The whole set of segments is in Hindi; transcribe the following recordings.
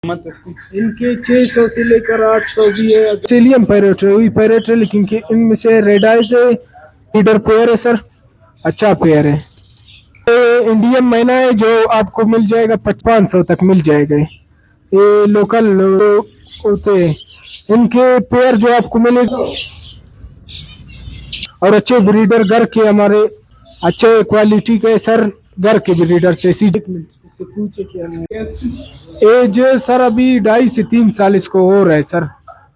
मत इनके 600 से लेकर 800 भी है। ऑस्ट्रेलियन पैरेट है, वही पैरेट है, लेकिन इनमें से रेड आइज है, लीडर पेयर है सर, अच्छा पेयर है। ये इंडियन मैना है जो आपको मिल जाएगा 500 तक मिल जाएगा। ये लोकल होते हैं, इनके पेयर जो आपको मिलेगा और अच्छे ब्रीडर घर के हमारे अच्छे क्वालिटी के सर, घर के ब्रीडर से इससे पूछे क्या एज सर अभी 2.5 से 3 साल इसको हो रहा है सर।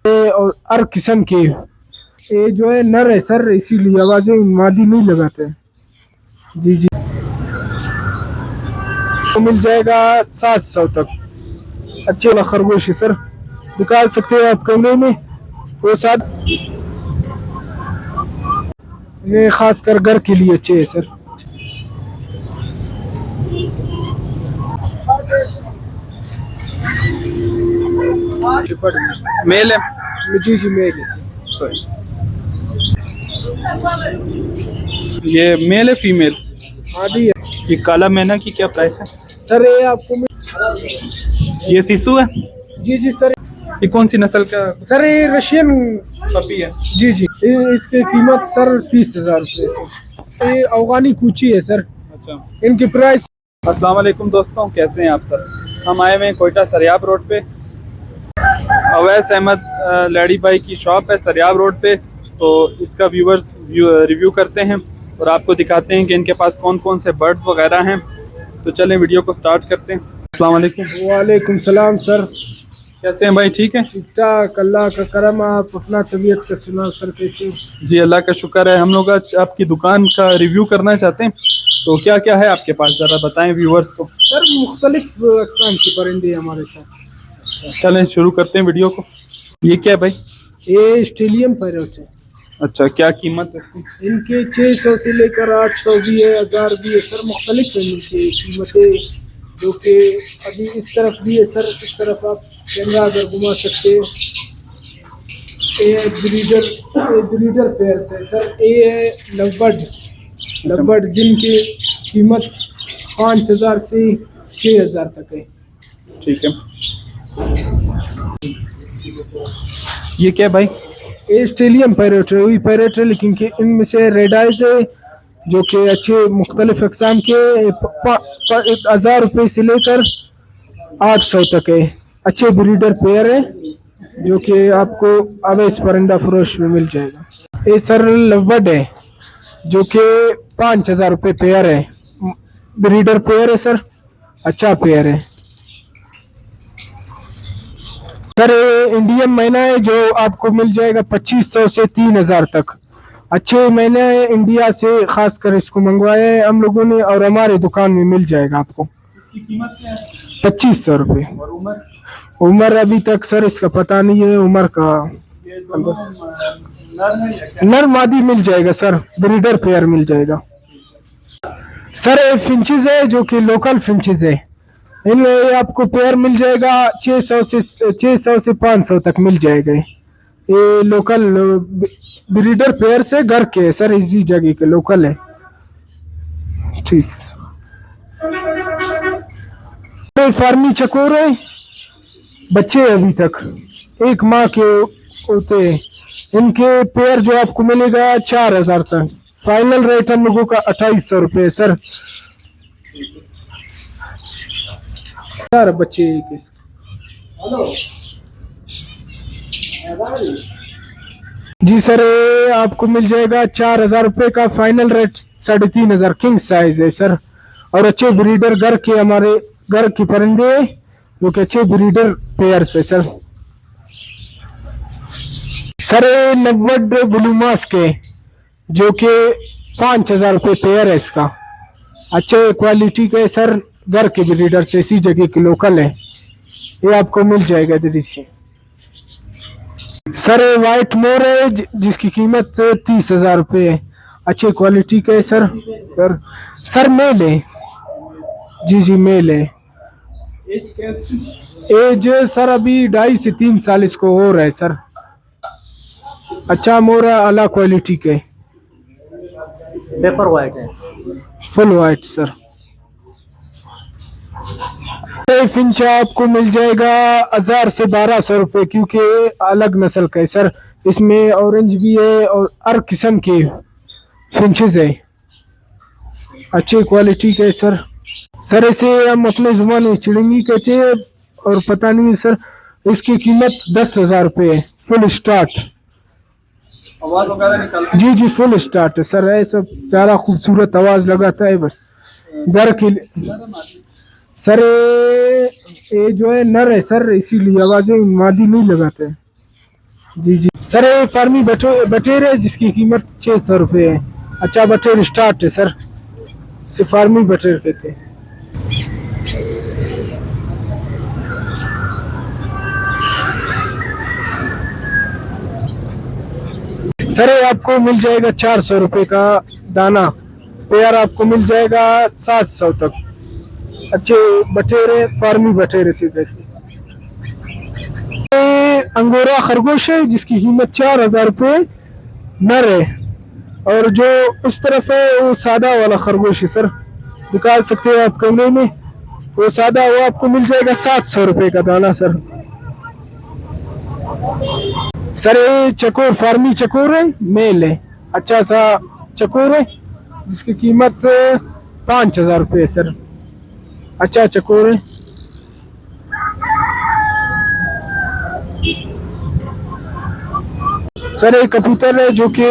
ये और हर किस्म के ये जो है नर है सर, इसीलिए आवाजें मादी नहीं लगाते हैं। जी जी, तो मिल जाएगा 700 तक। अच्छे वाला खरगोश है सर, निकाल सकते हैं आप कमरे में वो साथ, ये खास कर घर के लिए अच्छे है सर। मेल है। जी जी मेल है सर। ये मेल है फीमेल? आदि है ये काला मैना की क्या प्राइस है सर, ये आपको ये सिसु है? जी जी सर। ये कौन सी नस्ल का सर ये रशियन पपी है? जी जी, इसकी कीमत सर 30,000 रुपये सर। ये अफगानी कूची है सर। अच्छा। इनकी प्राइस। अस्सलाम वालेकुम दोस्तों, कैसे हैं आप सब? हम आए हुए हैं कोयटा सरियाब रोड पे। अवैस अहमद लड़ी भाई की शॉप है सरियाब रोड पे। तो इसका रिव्यू करते हैं और आपको दिखाते हैं कि इनके पास कौन कौन से बर्ड्स वगैरह हैं। तो चलें वीडियो को स्टार्ट करते हैं। अस्सलाम वालेकुम। वालेकुम सलाम सर। कैसे हैं भाई? ठीक है, ठीक ठाक, अल्लाह का करम। आप अपना तबीयत का सुना सर, कैसे? जी अल्लाह का शुक्र है। हम लोग आज आपकी दुकान का रिव्यू करना चाहते हैं, तो क्या क्या है आपके पास ज़रा बताएं व्यूअर्स को। सर मुख्तलिफ अक़साम के परिंदे हमारे साथ। चलें शुरू करते हैं वीडियो को। ये क्या है भाई? ये ऑस्ट्रेलियन पैरेट है। अच्छा, क्या कीमत है इसकी? इनके 600 से लेकर 800 भी है, 1000 भी है सर। मुख्तलिफ है इनकी कीमतें, जो कि अभी इस तरफ भी है सर, इस तरफ आप कैमरा अगर घुमा सकते हैं। ये ब्रीडर पेयर है सर। ये है लवबर्ड जिनकी कीमत 5,000 से 6,000 तक है। ठीक है। ये क्या है भाई? ये ऑस्ट्रेलियन पैरेट है, वही पैरेट है, लेकिन इनमें से रेड आइज है जो कि अच्छे मुख्तलिफ अक़साम के 1,000 रुपये से लेकर 800 तक है। अच्छे ब्रीडर पेयर है जो कि आपको अवैस परिंदा फरोश में मिल जाएगा। ये सर लवबर्ड है जो कि 5,000 रुपये पेयर है। ब्रीडर पेयर है सर, अच्छा पेयर है सर। ये इंडियन मैना है जो आपको मिल जाएगा 2,500 से 3,000 तक। अच्छे मैना है, इंडिया से खास कर इसको मंगवाया है हम लोगों ने, और हमारे दुकान में मिल जाएगा आपको। इसकी कीमत क्या है? 2,500 रुपये। और उम्र? उम्र अभी तक सर इसका पता नहीं है उम्र का। ये दोनों नर है या क्या? नर मादी मिल जाएगा सर, ब्रीडर पेयर मिल जाएगा सर। ये फिंचेस है जो कि लोकल फिंचेस है। इनमें आपको पेयर मिल जाएगा 600 से 500 तक मिल जाएगा। ये लोकल ब्रीडर पेयर से घर के सर, इसी जगह के लोकल है। ठीक। फार्मी चकोर है, बच्चे अभी तक एक माह के होते हैं। इनके पेयर जो आपको मिलेगा 4,000 तक। फाइनल रेट हम लोगों का 2,800 रुपये सर। 4 बच्चे जी सर। आपको मिल जाएगा 4,000 रुपये का। फाइनल रेट 3,500 किंग साइज है सर। और अच्छे ब्रीडर घर के हमारे घर के परिंदे जो कि अच्छे ब्रीडर पेयर है sir. Sir lovebird blue mask है जो कि 5,000 रुपये पेयर है इसका। अच्छे क्वालिटी के सर, घर के ब्रीडर से, इसी जगह के लोकल है। ये आपको मिल जाएगा दिल्ली से सर। वाइट मोर है जिसकी कीमत 30,000 रुपये है। अच्छे क्वालिटी का है सर। और सर मेल है। जी जी मेल है। एज सर अभी 2.5 से 3 साल इसको हो रहा है सर। अच्छा मोर है, अला क्वालिटी के। पेपर वाइट है, फुल वाइट सर। ये फिंच आपको मिल जाएगा 1000 से 1200 रुपये, क्योंकि अलग नस्ल का है सर। इसमें ऑरेंज भी है और हर किस्म के फिंचेस है, अच्छी क्वालिटी के सर। सर इसे हम अपने जुबान में चिड़िंगी कहते हैं, और पता नहीं सर इसकी कीमत 10,000 रुपये है, फुल स्टार्ट। आवाज वगैरह निकालते जी जी फुल स्टार्ट है सर, है सब प्यारा खूबसूरत आवाज लगाता है बस घर के लिए। सर ये जो है नर है सर, इसीलिए आवाजें मादी नहीं लगाते हैं। जी जी सर ये फार्मी बटेर है जिसकी कीमत 600 रुपये है। अच्छा बटेर स्टार्ट है सर, इसे फार्मी बटेर कहते हैं। सर ये आपको मिल जाएगा 400 रुपये का दाना, पेयर आपको मिल जाएगा 700 तक। अच्छे बटेरे, फार्मी बटेरे से कहते हैं। अंगोरा खरगोश है जिसकी कीमत 4000 रुपये नर है, और जो उस तरफ है वो सादा वाला खरगोश है सर, निकाल सकते हो आप कमरे में, वो सादा, वो आपको मिल जाएगा 700 रुपये का दाना सर। सर ये चकोर, फार्मी चकोर है, मेल है, अच्छा सा चकोर है जिसकी कीमत 5000 रुपये है सर। अच्छा चकोर है। सर ये कबूतर है जो कि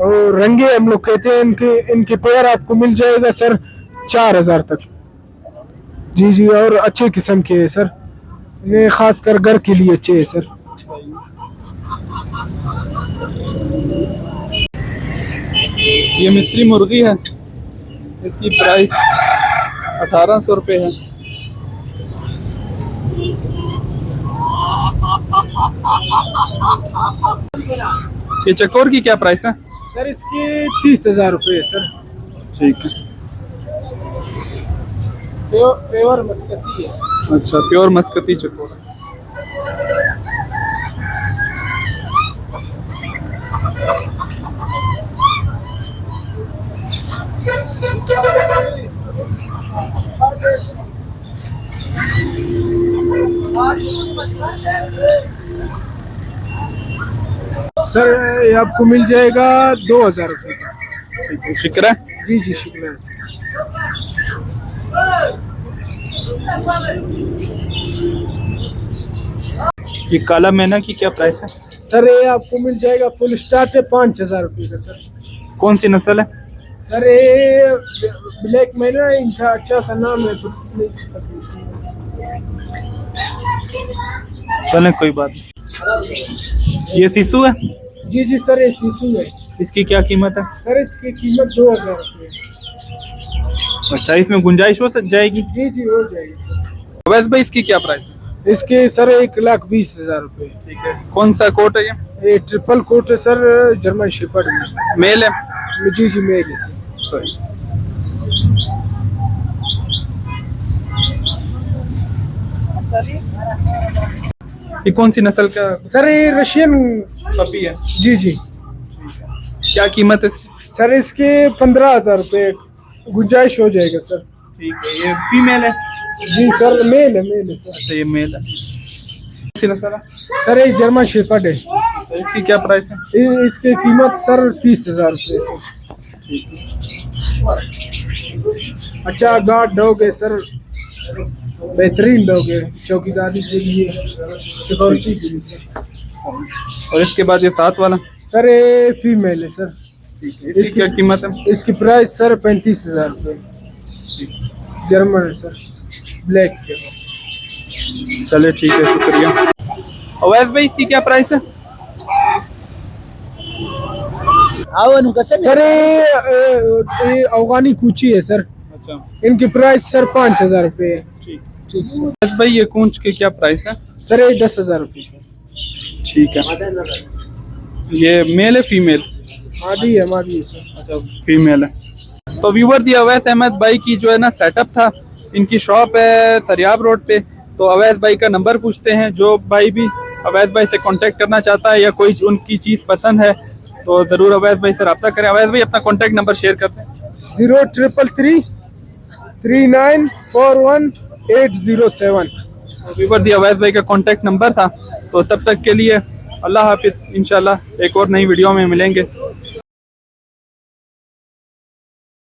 रंगे हम लोग कहते हैं, इनके पेयर आपको मिल जाएगा सर 4000 तक। जी जी और अच्छे किस्म के है सर, इन्हें खासकर घर के लिए अच्छे है सर। ये मिस्री मुर्गी है, इसकी प्राइस 1800 रुपये है। ये चकोर की क्या प्राइस है? सर इसकी 30,000 रुपये है सर। ठीक है, प्योर मस्कती है। अच्छा प्योर मस्कती चकोर। सर ये आपको मिल जाएगा 2000 रुपये का। शिकरा? जी जी शुक्रिया सर। ये काला मैना की क्या प्राइस है? सर ये आपको मिल जाएगा फुल स्टार्ट है 5000 रुपये का सर। कौन सी नस्ल है? सर ये ब्लैक मैना है, इनका अच्छा सा नाम है। चलें कोई बात नहीं। ये सिसु है? जी जी सर ये शीशु है। इसकी क्या कीमत है? सर इसकी कीमत 2000 रुपये। अच्छा इसमें गुंजाइश हो जाएगी? जी जी हो जाएगी सर। वैसे भाई इसकी क्या प्राइस है? इसके सर 1,20,000 रुपये। ठीक है, कौन सा कोट है ये? ये ट्रिपल कोट है सर, जर्मन शेपर्ड में। मेल है? जी जी मेल है सर। ये कौन सी नस्ल का? सर ये रशियन पपी है। जी जी। क्या कीमत है इसकी? सर इसके 15,000 रुपये, गुंजाइश हो जाएगा सर। ठीक है, ये फीमेल है? जी सर मेल है सर। अच्छा ये मेल है। कौन सी नस्ल है? सर ये जर्मन शेपर्ड है। तो इसकी क्या प्राइस है? इसकी कीमत सर 30,000 रुपये सर। अच्छा गार्ड डॉग है सर, बेहतरीन डॉग है, चौकीदारी के लिए, सिक्योरिटी के लिए सर। और इसके बाद ये साथ वाला? सर ये फीमेल है सर। इसकी क्या कीमत है? इसकी प्राइस सर 35,000 रुपये, जर्मन है सर, ब्लैक है। चले ठीक है, शुक्रिया। अवैध भाई इसकी क्या प्राइस है? सर ये अफगानी कूची है सर। अच्छा इनकी प्राइस सर 5,000 रुपये है। ठीक ठीक सर। अवैध भाई ये कूंच की क्या प्राइस है? सर ये 10,000 रुपये। ठीक है, ये मेल है फीमेल? मादी है सर। अच्छा फीमेल है। तो व्यूवर दी अवैध अहमद भाई की जो है ना सेटअप था, इनकी शॉप है सरियाब रोड पे। तो अवैध भाई का नंबर पूछते हैं, जो भाई भी अवैध भाई से कांटेक्ट करना चाहता है या कोई उनकी चीज़ पसंद है तो ज़रूर अवैध भाई से रब्ता करें। अवैध भाई अपना कांटेक्ट नंबर शेयर करते हैं। 0333 3941 807। व्यूवर दी अवैस भाई का कॉन्टैक्ट नंबर था। तो तब तक के लिए अल्लाह हाफिज़, इंशाल्लाह एक और नई वीडियो में मिलेंगे।